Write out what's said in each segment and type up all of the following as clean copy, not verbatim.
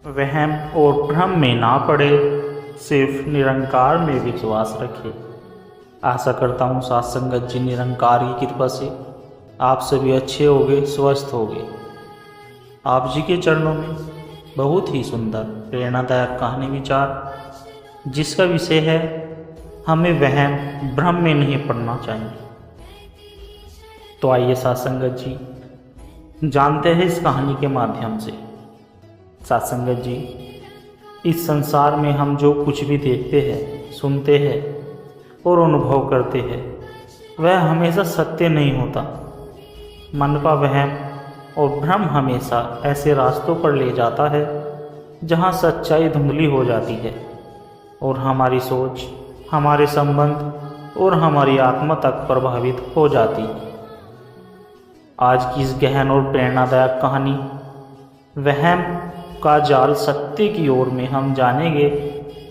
वहम और भ्रम में ना पड़े, सिर्फ निरंकार में विश्वास रखे। आशा करता हूँ साथ संगत जी निरंकार की कृपा से आप सभी अच्छे होगे, स्वस्थ होगे। आप जी के चरणों में बहुत ही सुंदर प्रेरणादायक कहानी विचार, जिसका विषय है हमें वहम भ्रम में नहीं पड़ना चाहिए। तो आइए साथ संगत जी जानते हैं इस कहानी के माध्यम से। साथ संगत जी, इस संसार में हम जो कुछ भी देखते हैं, सुनते हैं और अनुभव करते हैं, वह हमेशा सत्य नहीं होता। मन का वहम और भ्रम हमेशा ऐसे रास्तों पर ले जाता है जहाँ सच्चाई धुंधली हो जाती है और हमारी सोच, हमारे संबंध और हमारी आत्मा तक प्रभावित हो जाती है। आज की इस गहन और प्रेरणादायक कहानी वहम का जाल सत्य की ओर में हम जानेंगे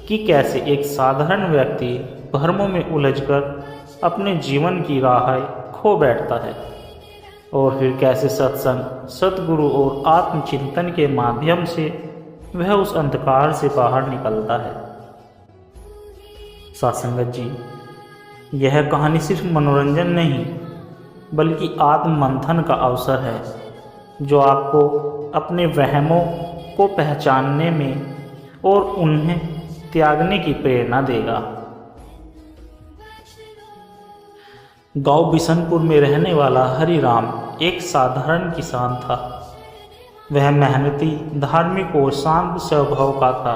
कि कैसे एक साधारण व्यक्ति भ्रमों में उलझकर अपने जीवन की राह खो बैठता है और फिर कैसे सत्संग, सतगुरु और आत्मचिंतन के माध्यम से वह उस अंधकार से बाहर निकलता है। सत्संगत जी, यह कहानी सिर्फ मनोरंजन नहीं बल्कि आत्म मंथन का अवसर है, जो आपको अपने वहमों को पहचानने में और उन्हें त्यागने की प्रेरणा देगा। गांव बिशनपुर में रहने वाला हरिराम एक साधारण किसान था। वह मेहनती, धार्मिक और शांत स्वभाव का था,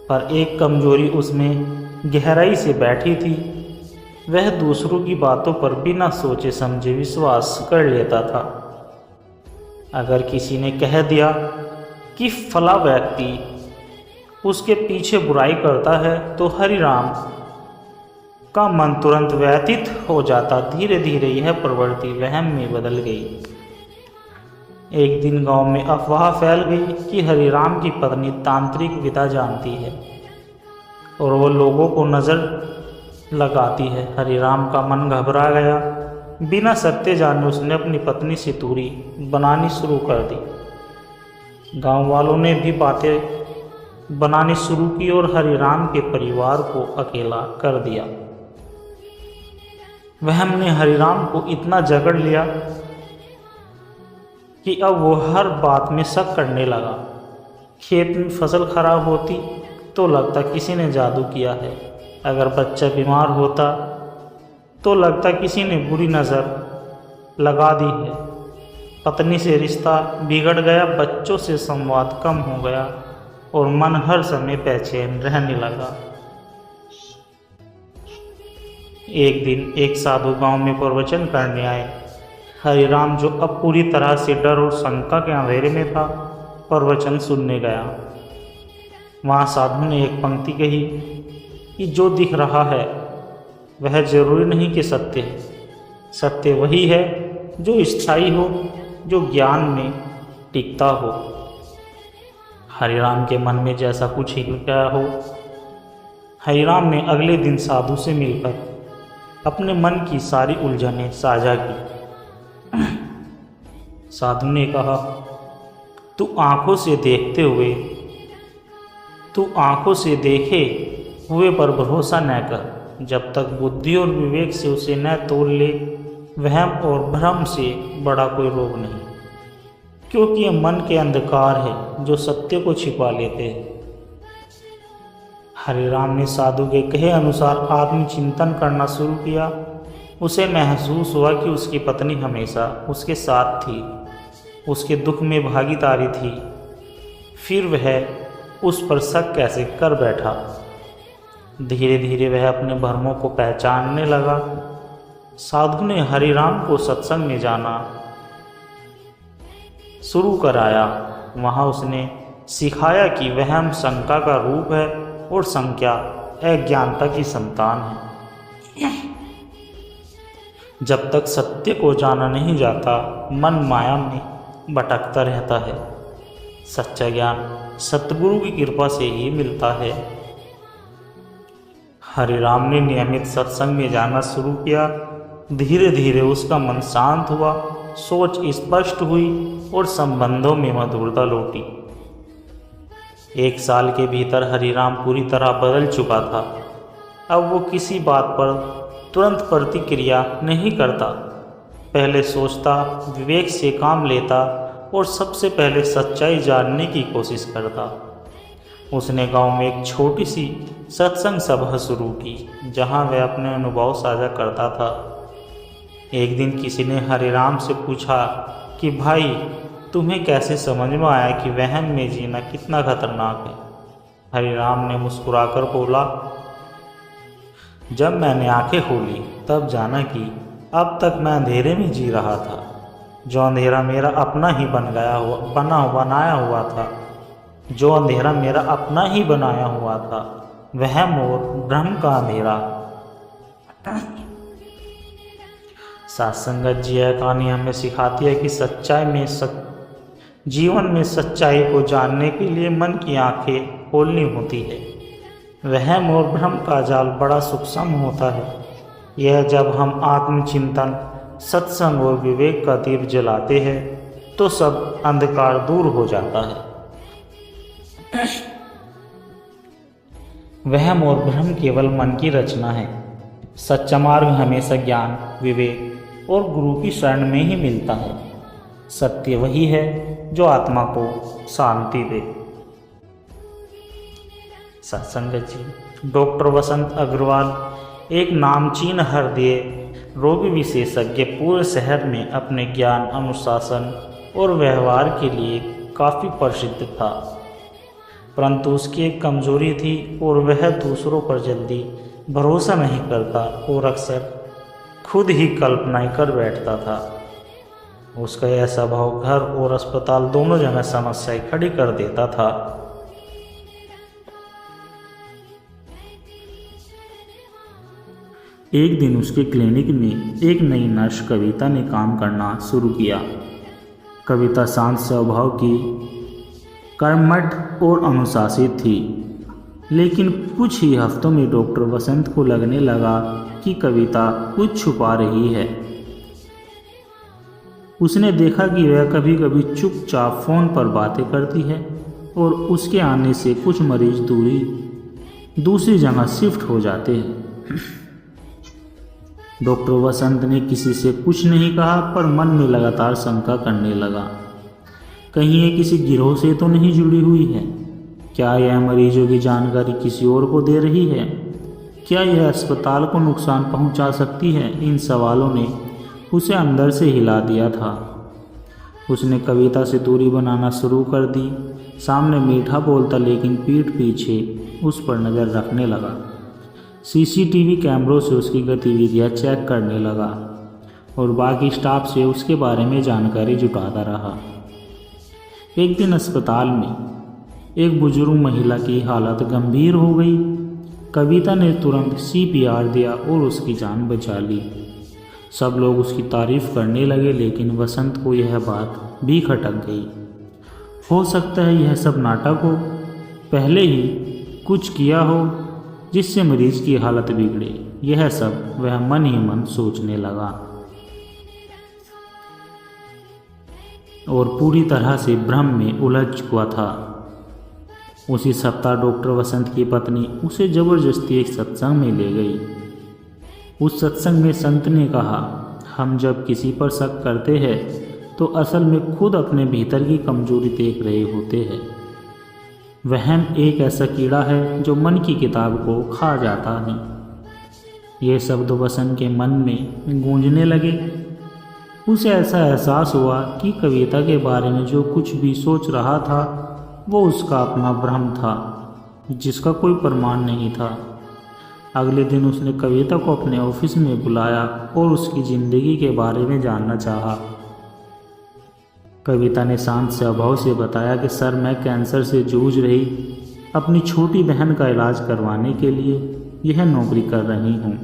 पर एक कमजोरी उसमें गहराई से बैठी थी। वह दूसरों की बातों पर बिना सोचे समझे विश्वास कर लेता था। अगर किसी ने कह दिया कि फला व्यक्ति उसके पीछे बुराई करता है, तो हरिराम का मन तुरंत व्यथित हो जाता। धीरे धीरे यह प्रवृत्ति वहम में बदल गई। एक दिन गांव में अफवाह फैल गई कि हरिराम की पत्नी तांत्रिक विद्या जानती है और वह लोगों को नज़र लगाती है। हरिराम का मन घबरा गया। बिना सत्य जाने उसने अपनी पत्नी से दूरी बनानी शुरू कर दी। गांव वालों ने भी बातें बनानी शुरू की और हरिराम के परिवार को अकेला कर दिया। वहम ने हरिराम को इतना जकड़ लिया कि अब वो हर बात में शक करने लगा। खेत में फसल खराब होती तो लगता किसी ने जादू किया है। अगर बच्चा बीमार होता तो लगता किसी ने बुरी नज़र लगा दी है। पत्नी से रिश्ता बिगड़ गया, बच्चों से संवाद कम हो गया और मन हर समय बेचैन रहने लगा। एक दिन एक साधु गांव में प्रवचन करने आए। हरिराम, जो अब पूरी तरह से डर और शंका के अंधेरे में था, प्रवचन सुनने गया। वहाँ साधु ने एक पंक्ति कही कि जो दिख रहा है वह जरूरी नहीं कि सत्य है। सत्य वही है जो स्थायी हो, जो ज्ञान में टिकता हो। हरिराम के मन में जैसा कुछ ही गया हो। हरिराम ने अगले दिन साधु से मिलकर अपने मन की सारी उलझनें साझा की। साधु ने कहा, तू आंखों से देखे हुए पर भरोसा न कर। जब तक बुद्धि और विवेक से उसे न तोड़ ले, वहम और भ्रम से बड़ा कोई रोग नहीं, क्योंकि यह मन के अंधकार है जो सत्य को छिपा लेते हैं। हरिराम ने साधु के कहे अनुसार आत्मचिंतन करना शुरू किया। उसे महसूस हुआ कि उसकी पत्नी हमेशा उसके साथ थी, उसके दुख में भागीदारी थी। फिर वह उस पर शक कैसे कर बैठा। धीरे धीरे वह अपने भ्रमों को पहचानने लगा। साधु ने हरिराम को सत्संग में जाना शुरू कराया। वहाँ उसने सिखाया कि वहम शंका का रूप है और संख्या अज्ञानता की संतान है। जब तक सत्य को जाना नहीं जाता, मन माया में भटकता रहता है। सच्चा ज्ञान सतगुरु की कृपा से ही मिलता है। हरिराम ने नियमित सत्संग में जाना शुरू किया। धीरे धीरे उसका मन शांत हुआ, सोच स्पष्ट हुई और संबंधों में मधुरता लौटी। 1 साल के भीतर हरिराम पूरी तरह बदल चुका था। अब वो किसी बात पर तुरंत प्रतिक्रिया नहीं करता। पहले सोचता, विवेक से काम लेता और सबसे पहले सच्चाई जानने की कोशिश करता। उसने गांव में एक छोटी सी सत्संग सभा शुरू की, जहां वह अपने अनुभव साझा करता था। एक दिन किसी ने हरिराम से पूछा कि भाई, तुम्हें कैसे समझ में आया कि वहम में जीना कितना खतरनाक है? हरिराम ने मुस्कुराकर बोला, जब मैंने आंखें खोली तब जाना कि अब तक मैं अंधेरे में जी रहा था। जो अंधेरा मेरा अपना ही बनाया हुआ था। जो अंधेरा मेरा अपना ही बनाया हुआ था, वहम और भ्रम का अंधेरा। सत्संगत जी, यह कहानी हमें सिखाती है कि जीवन में सच्चाई को जानने के लिए मन की आंखें खोलनी होती है। वहम और भ्रम का जाल बड़ा सूक्ष्म होता है। यह जब हम आत्मचिंतन, सत्संग और विवेक का दीप जलाते हैं तो सब अंधकार दूर हो जाता है। वहम और भ्रम केवल मन की रचना है। सच्चा मार्ग हमेशा ज्ञान, विवेक और गुरु की शरण में ही मिलता है। सत्य वही है जो आत्मा को शांति दे। सत्संगत जी, डॉक्टर वसंत अग्रवाल एक नामचीन हृदय रोग विशेषज्ञ पूरे शहर में अपने ज्ञान, अनुशासन और व्यवहार के लिए काफ़ी प्रसिद्ध था। परंतु उसकी एक कमजोरी थी और वह दूसरों पर जल्दी भरोसा नहीं करता और अक्सर खुद ही कल्पनाएं कर बैठता था। उसका यह स्वभाव घर और अस्पताल दोनों जगह समस्याएं खड़ी कर देता था। एक दिन उसके क्लिनिक में एक नई नर्स कविता ने काम करना शुरू किया। कविता शांत स्वभाव की, कर्मठ और अनुशासित थी, लेकिन कुछ ही हफ्तों में डॉक्टर वसंत को लगने लगा कि कविता कुछ छुपा रही है। उसने देखा कि वह कभी कभी चुपचाप फ़ोन पर बातें करती है और उसके आने से कुछ मरीज दूसरी जगह शिफ्ट हो जाते हैं। डॉक्टर वसंत ने किसी से कुछ नहीं कहा, पर मन में लगातार शंका करने लगा। कहीं ये किसी गिरोह से तो नहीं जुड़ी हुई है? क्या यह मरीजों की जानकारी किसी और को दे रही है? क्या यह अस्पताल को नुकसान पहुंचा सकती है? इन सवालों ने उसे अंदर से हिला दिया था। उसने कविता से दूरी बनाना शुरू कर दी। सामने मीठा बोलता, लेकिन पीठ पीछे उस पर नज़र रखने लगा। सीसीटीवी कैमरों से उसकी गतिविधियां चेक करने लगा और बाकी स्टाफ से उसके बारे में जानकारी जुटाता रहा। एक दिन अस्पताल में एक बुजुर्ग महिला की हालत गंभीर हो गई। कविता ने तुरंत सीपीआर दिया और उसकी जान बचा ली। सब लोग उसकी तारीफ करने लगे, लेकिन वसंत को यह बात भी खटक गई। हो सकता है यह सब नाटक हो, पहले ही कुछ किया हो जिससे मरीज की हालत बिगड़े। यह सब वह मन ही मन सोचने लगा और पूरी तरह से भ्रम में उलझ चुका था। उसी सप्ताह डॉक्टर वसंत की पत्नी उसे जबरदस्ती एक सत्संग में ले गई। उस सत्संग में संत ने कहा, हम जब किसी पर शक करते हैं तो असल में खुद अपने भीतर की कमजोरी देख रहे होते हैं। वहम एक ऐसा कीड़ा है जो मन की किताब को खा जाता है। ये शब्द वसंत के मन में गूंजने लगे। उसे ऐसा एहसास हुआ कि कविता के बारे में जो कुछ भी सोच रहा था वो उसका अपना भ्रम था, जिसका कोई प्रमाण नहीं था। अगले दिन उसने कविता को अपने ऑफिस में बुलाया और उसकी ज़िंदगी के बारे में जानना चाहा। कविता ने शांत स्वभाव से बताया कि सर, मैं कैंसर से जूझ रही अपनी छोटी बहन का इलाज करवाने के लिए यह नौकरी कर रही हूँ।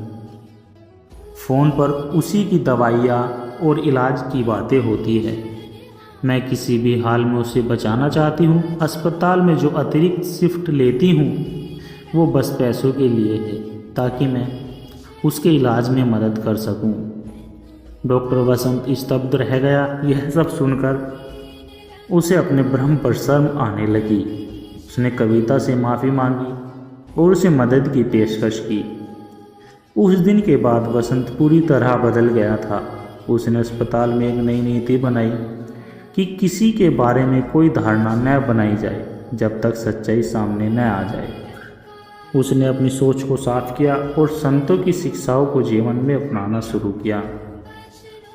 फ़ोन पर उसी की दवाइयाँ और इलाज की बातें होती है। मैं किसी भी हाल में उसे बचाना चाहती हूँ। अस्पताल में जो अतिरिक्त शिफ्ट लेती हूँ वो बस पैसों के लिए है, ताकि मैं उसके इलाज में मदद कर सकूं। डॉक्टर वसंत स्तब्ध रह गया। यह सब सुनकर उसे अपने भ्रम पर शर्म आने लगी। उसने कविता से माफ़ी मांगी और उसे मदद की पेशकश की। उस दिन के बाद वसंत पूरी तरह बदल गया था। उसने अस्पताल में एक नई नीति बनाई कि किसी के बारे में कोई धारणा न बनाई जाए जब तक सच्चाई सामने न आ जाए। उसने अपनी सोच को साफ किया और संतों की शिक्षाओं को जीवन में अपनाना शुरू किया।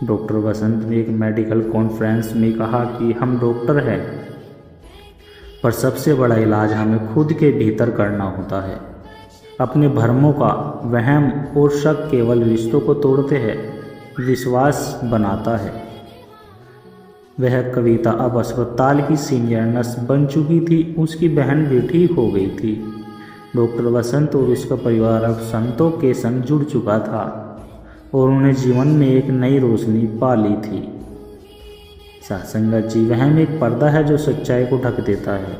डॉक्टर वसंत ने एक मेडिकल कॉन्फ्रेंस में कहा कि हम डॉक्टर हैं, पर सबसे बड़ा इलाज हमें खुद के भीतर करना होता है। अपने भ्रमों का वहम और शक केवल रिश्तों को तोड़ते हैं, विश्वास बनाता है। वह कविता अब अस्पताल की सीनियर नर्स बन चुकी थी। उसकी बहन भी ठीक हो गई थी। डॉक्टर वसंत और उसका परिवार अब संतों के संग जुड़ चुका था और उन्हें जीवन में एक नई रोशनी पा ली थी। सत्संगत जी वहम एक पर्दा है जो सच्चाई को ढक देता है।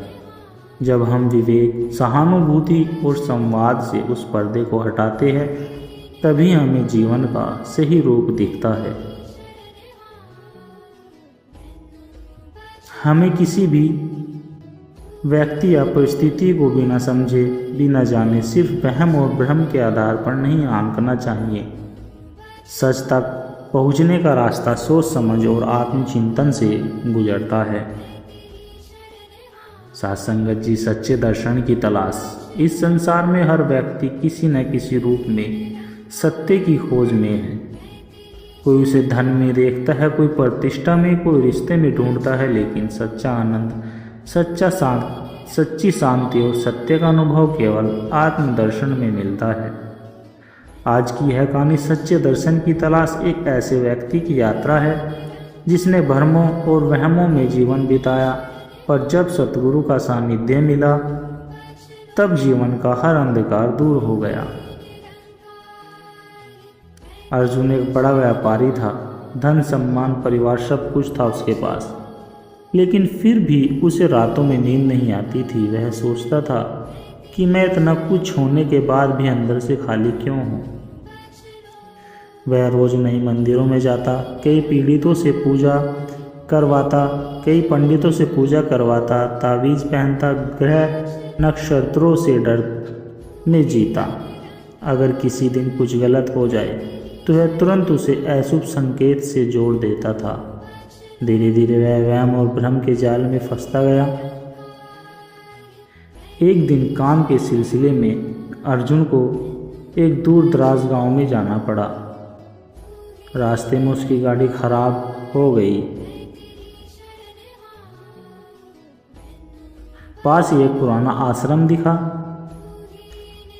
जब हम विवेक, सहानुभूति और संवाद से उस पर्दे को हटाते हैं, तभी हमें जीवन का सही रूप दिखता है। हमें किसी भी व्यक्ति या परिस्थिति को बिना समझे, बिना जाने, सिर्फ वहम और भ्रम के आधार पर नहीं आंकना चाहिए। सच तक पहुंचने का रास्ता सोच समझ और आत्मचिंतन से गुजरता है। सत्संगत जी सच्चे दर्शन की तलाश। इस संसार में हर व्यक्ति किसी न किसी रूप में सत्य की खोज में है। कोई उसे धन में देखता है, कोई प्रतिष्ठा में, कोई रिश्ते में ढूंढता है, लेकिन सच्चा आनंद, सच्ची शांति और सत्य का अनुभव केवल आत्मदर्शन में मिलता है। आज की यह कहानी सच्चे दर्शन की तलाश एक ऐसे व्यक्ति की यात्रा है जिसने भ्रमों और वहमों में जीवन बिताया, पर जब सतगुरु का सानिध्य मिला तब जीवन का हर अंधकार दूर हो गया। अर्जुन एक बड़ा व्यापारी था। धन, सम्मान, परिवार सब कुछ था उसके पास, लेकिन फिर भी उसे रातों में नींद नहीं आती थी। वह सोचता था कि मैं इतना कुछ होने के बाद भी अंदर से खाली क्यों हूँ। वह रोज नई मंदिरों में जाता, कई पंडितों से पूजा करवाता, तावीज़ पहनता, ग्रह नक्षत्रों से डर में जीता। अगर किसी दिन कुछ गलत हो जाए तो वह तुरंत उसे अशुभ संकेत से जोड़ देता था। धीरे धीरे वह वहम और भ्रम के जाल में फंसता गया। एक दिन काम के सिलसिले में अर्जुन को एक दूर दराज गांव में जाना पड़ा। रास्ते में उसकी गाड़ी खराब हो गई। पास ही एक पुराना आश्रम दिखा।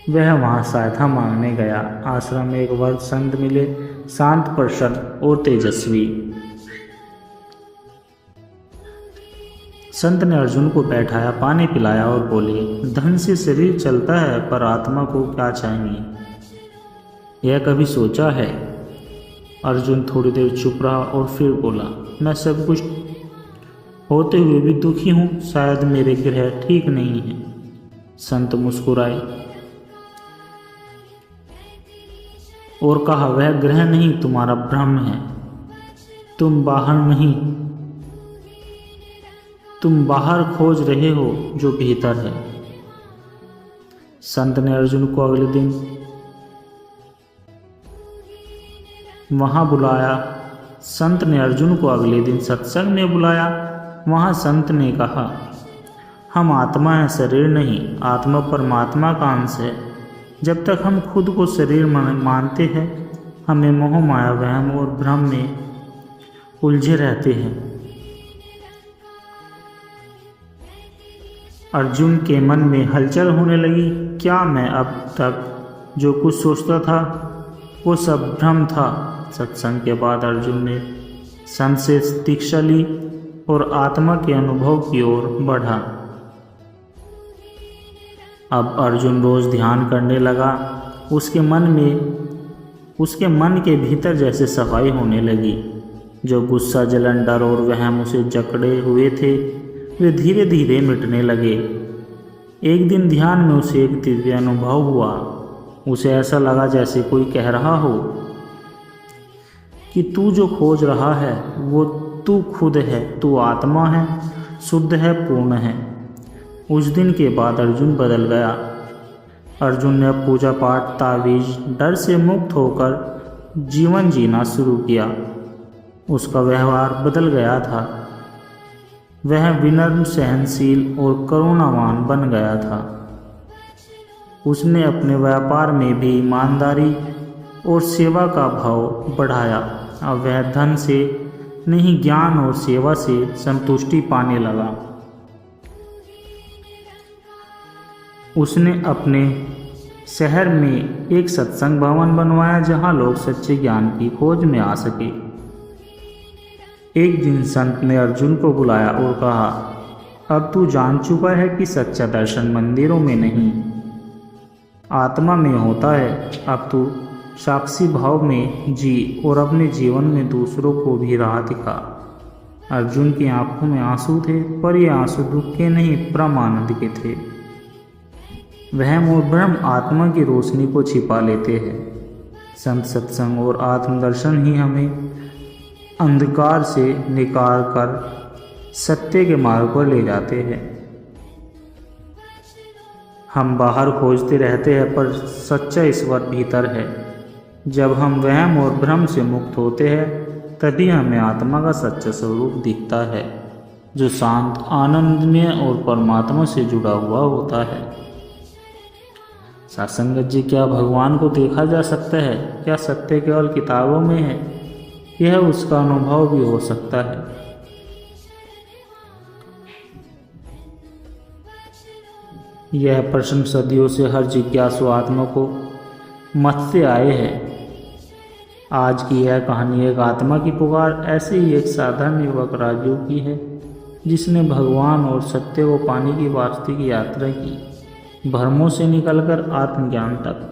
वह वहां सहायता मांगने गया। आश्रम में एक वृद्ध संत मिले, शांत, प्रसन्न और तेजस्वी। संत ने अर्जुन को बैठाया, पानी पिलाया और बोले, धन से शरीर चलता है, पर आत्मा को क्या चाहिए, यह कभी सोचा है? अर्जुन थोड़ी देर चुप रहा और फिर बोला, मैं सब कुछ होते हुए भी दुखी हूँ, शायद मेरे ग्रह ठीक नहीं है। संत मुस्कुराए और कहा, वह ग्रह नहीं, तुम्हारा भ्रम है। तुम बाहर खोज रहे हो जो भीतर है। संत ने अर्जुन को अगले दिन सत्संग में बुलाया। वहां संत ने कहा, हम आत्मा है, शरीर नहीं। आत्मा परमात्मा का अंश है। जब तक हम खुद को शरीर मानते हैं, हमें मोह, माया, वहम और भ्रम में उलझे रहते हैं। अर्जुन के मन में हलचल होने लगी। क्या मैं अब तक जो कुछ सोचता था वो सब भ्रम था? सत्संग के बाद अर्जुन ने संत से दीक्षा ली और आत्मा के अनुभव की ओर बढ़ा। अब अर्जुन रोज ध्यान करने लगा। उसके मन के भीतर जैसे सफाई होने लगी। जो गुस्सा, जलन, डर और वहम उसे जकड़े हुए थे, वे धीरे धीरे मिटने लगे। एक दिन ध्यान में उसे एक दिव्य अनुभव हुआ। उसे ऐसा लगा जैसे कोई कह रहा हो कि तू जो खोज रहा है वो तू खुद है। तू आत्मा है, शुद्ध है, पूर्ण है। उस दिन के बाद अर्जुन बदल गया। अर्जुन ने अब पूजा पाठ, तावीज, डर से मुक्त होकर जीवन जीना शुरू किया। उसका व्यवहार बदल गया था। वह विनम्र, सहनशील और करुणावान बन गया था। उसने अपने व्यापार में भी ईमानदारी और सेवा का भाव बढ़ाया। अब वह धन से नहीं, ज्ञान और सेवा से संतुष्टि पाने लगा। उसने अपने शहर में एक सत्संग भवन बनवाया जहां लोग सच्चे ज्ञान की खोज में आ सके। एक दिन संत ने अर्जुन को बुलाया और कहा, अब तू जान चुका है कि सच्चा दर्शन मंदिरों में नहीं, आत्मा में होता है। अब तू साक्षी भाव में जी और अपने जीवन में दूसरों को भी राह दिखा। अर्जुन की आंखों में आंसू थे, पर ये आंसू दुख के नहीं, परम आनंद के थे। वहम और भ्रम आत्मा की रोशनी को छिपा लेते हैं। संत सत्संग और आत्मदर्शन ही हमें अंधकार से निकाल कर सत्य के मार्ग पर ले जाते हैं। हम बाहर खोजते रहते हैं, पर सच्चा ईश्वर भीतर है। जब हम वहम और भ्रम से मुक्त होते हैं, तभी हमें आत्मा का सच्चा स्वरूप दिखता है, जो शांत, आनंदमय और परमात्मा से जुड़ा हुआ होता है। सासंगत जी, क्या भगवान को देखा जा सकता है? क्या सत्य केवल किताबों में है? यह उसका अनुभव भी हो सकता है। यह प्रश्न सदियों से हर जिज्ञासु आत्मा को मथते आए हैं। आज की यह कहानी एक आत्मा की पुकार ऐसे ही एक साधारण युवक राजू की है, जिसने भगवान और सत्य को पाने की वास्तविक यात्रा की, भ्रमों से निकलकर आत्मज्ञान तक।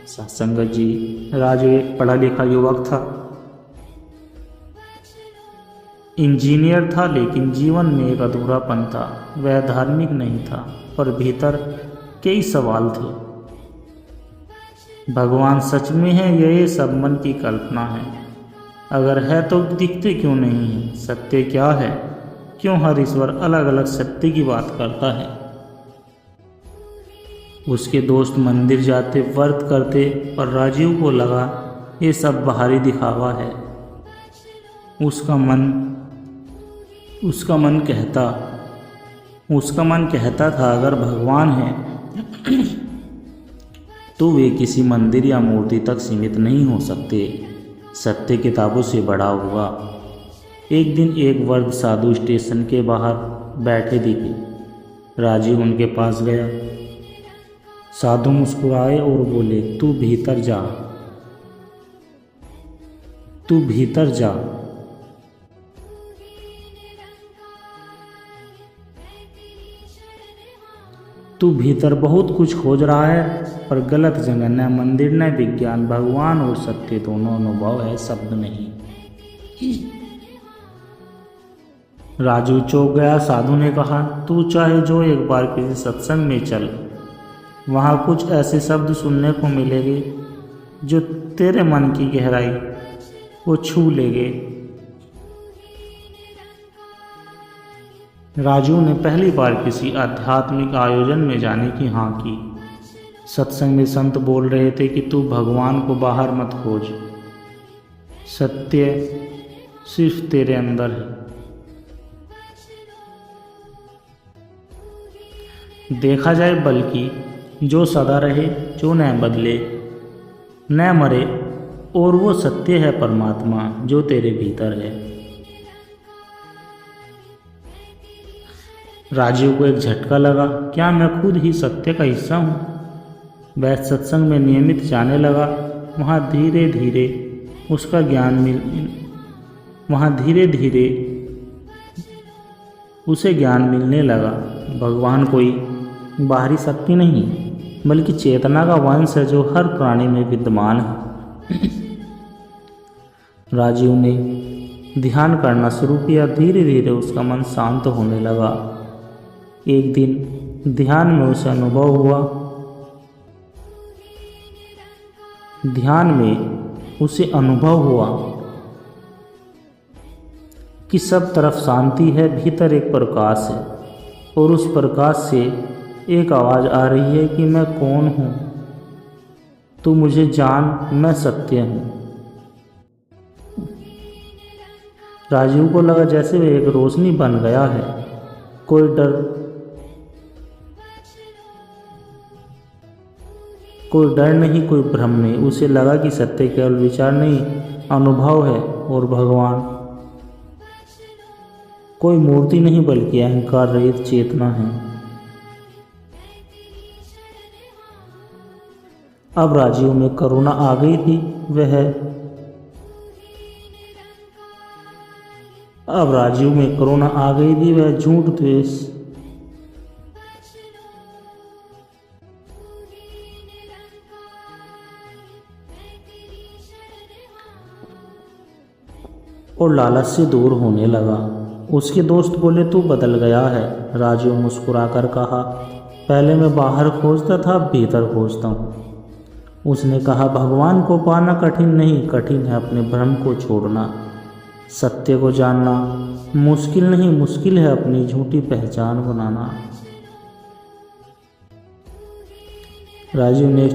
सत्संगत जी, राजू एक पढ़ा लिखा युवक था, इंजीनियर था, लेकिन जीवन में एक अधूरापन था। वह धार्मिक नहीं था, पर भीतर कई सवाल थे। भगवान सच में है या ये सब मन की कल्पना है? अगर है तो दिखते क्यों नहीं है? सत्य क्या है? क्यों हर ईश्वर अलग अलग सत्य की बात करता है? उसके दोस्त मंदिर जाते, व्रत करते, पर राजीव को लगा ये सब बाहरी दिखावा है। उसका मन कहता था, अगर भगवान है तो वे किसी मंदिर या मूर्ति तक सीमित नहीं हो सकते। सत्य किताबों से बड़ा हुआ। एक दिन एक वर्ग साधु स्टेशन के बाहर बैठे दिखे। राजीव उनके पास गया। साधु मुस्कुराए और बोले, तू भीतर जा, तू भीतर जा। तू भीतर बहुत कुछ खोज रहा है, पर गलत जगह। न मंदिर, न विज्ञान, भगवान और सत्य दोनों अनुभव है, शब्द नहीं। राजू चौंक गया। साधु ने कहा, तू चाहे जो एक बार किसी सत्संग में चल, वहाँ कुछ ऐसे शब्द सुनने को मिलेंगे जो तेरे मन की गहराई को छू लेंगे। राजू ने पहली बार किसी आध्यात्मिक आयोजन में जाने की हाँ की। सत्संग में संत बोल रहे थे कि तू भगवान को बाहर मत खोज, सत्य सिर्फ तेरे अंदर है। देखा जाए बल्कि जो सदा रहे, जो न बदले, न मरे, और वो सत्य है परमात्मा जो तेरे भीतर है। राजीव को एक झटका लगा, क्या मैं खुद ही सत्य का हिस्सा हूँ? वह सत्संग में नियमित जाने लगा। वहाँ धीरे धीरे उसे ज्ञान मिलने लगा। भगवान कोई बाहरी शक्ति नहीं, बल्कि चेतना का वंश है जो हर प्राणी में विद्यमान है। राजीव ने ध्यान करना शुरू किया। धीरे धीरे उसका मन शांत होने लगा। एक दिन ध्यान में उसे अनुभव हुआ कि सब तरफ शांति है, भीतर एक प्रकाश है और उस प्रकाश से एक आवाज़ आ रही है कि मैं कौन हूँ, तू मुझे जान, मैं सत्य हूँ। राजीव को लगा जैसे वह एक रोशनी बन गया है। कोई डर नहीं, कोई भ्रम नहीं। उसे लगा कि सत्य केवल विचार नहीं, अनुभव है और भगवान कोई मूर्ति नहीं बल्कि अहंकार रहित चेतना है। अब राजीव में करुणा आ गई थी। वह झूठ, द्वेष और लालच से दूर होने लगा। उसके दोस्त बोले, तू बदल गया है। राजीव मुस्कुराकर कहा, पहले मैं बाहर खोजता था, अब भीतर खोजता हूँ। उसने कहा, भगवान को पाना कठिन नहीं, कठिन है अपने भ्रम को छोड़ना। सत्य को जानना मुश्किल नहीं, मुश्किल है अपनी झूठी पहचान बनाना। राजीव ने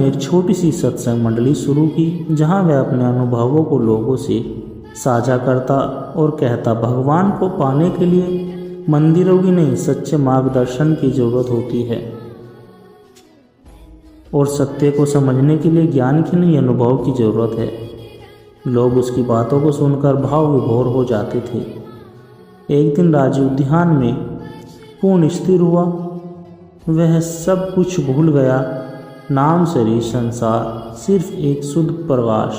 एक छोटी सी सत्संग मंडली शुरू की, जहां वह अपने अनुभवों को लोगों से साझा करता और कहता, भगवान को पाने के लिए मंदिरों की नहीं, सच्चे मार्गदर्शन की जरूरत होती है और सत्य को समझने के लिए ज्ञान की नहीं, अनुभव की जरूरत है। लोग उसकी बातों को सुनकर भाव विभोर हो जाते थे। एक दिन राजीव ध्यान में पूर्ण स्थिर हुआ। वह सब कुछ भूल गया, नाम, शरीर, संसार, सिर्फ एक शुद्ध प्रकाश,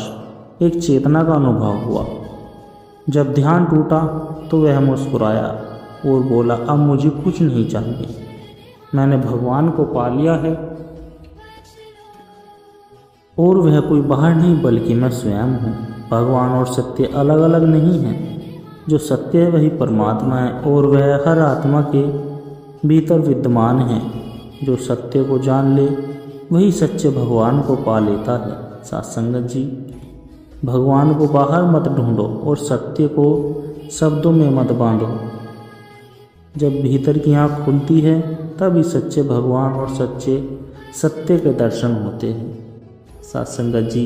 एक चेतना का अनुभव हुआ। जब ध्यान टूटा तो वह मुस्कुराया और बोला, अब मुझे कुछ नहीं चाहिए, मैंने भगवान को पा लिया है और वह कोई बाहर नहीं बल्कि मैं स्वयं हूँ। भगवान और सत्य अलग अलग नहीं हैं। जो सत्य है वही परमात्मा है और वह हर आत्मा के भीतर विद्यमान है। जो सत्य को जान ले वही सच्चे भगवान को पा लेता है। सत्संगत जी, भगवान को बाहर मत ढूंढो और सत्य को शब्दों में मत बांधो। जब भीतर की आँख खुलती है तभी सच्चे भगवान और सच्चे सत्य के दर्शन होते हैं। सत्संगत जी,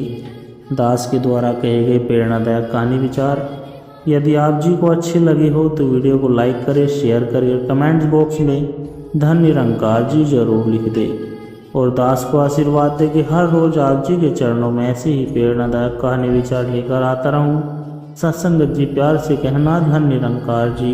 दास के द्वारा कहे गए प्रेरणादायक कहानी विचार यदि आप जी को अच्छे लगे हो तो वीडियो को लाइक करें, शेयर करें और कमेंट्स बॉक्स में धन निरंकार जी जरूर लिख दें और दास को आशीर्वाद दे कि हर रोज आप जी के चरणों में ऐसे ही प्रेरणादायक कहानी विचार लेकर आता रहूं। सत्संगत जी, प्यार से कहना, धन निरंकार जी।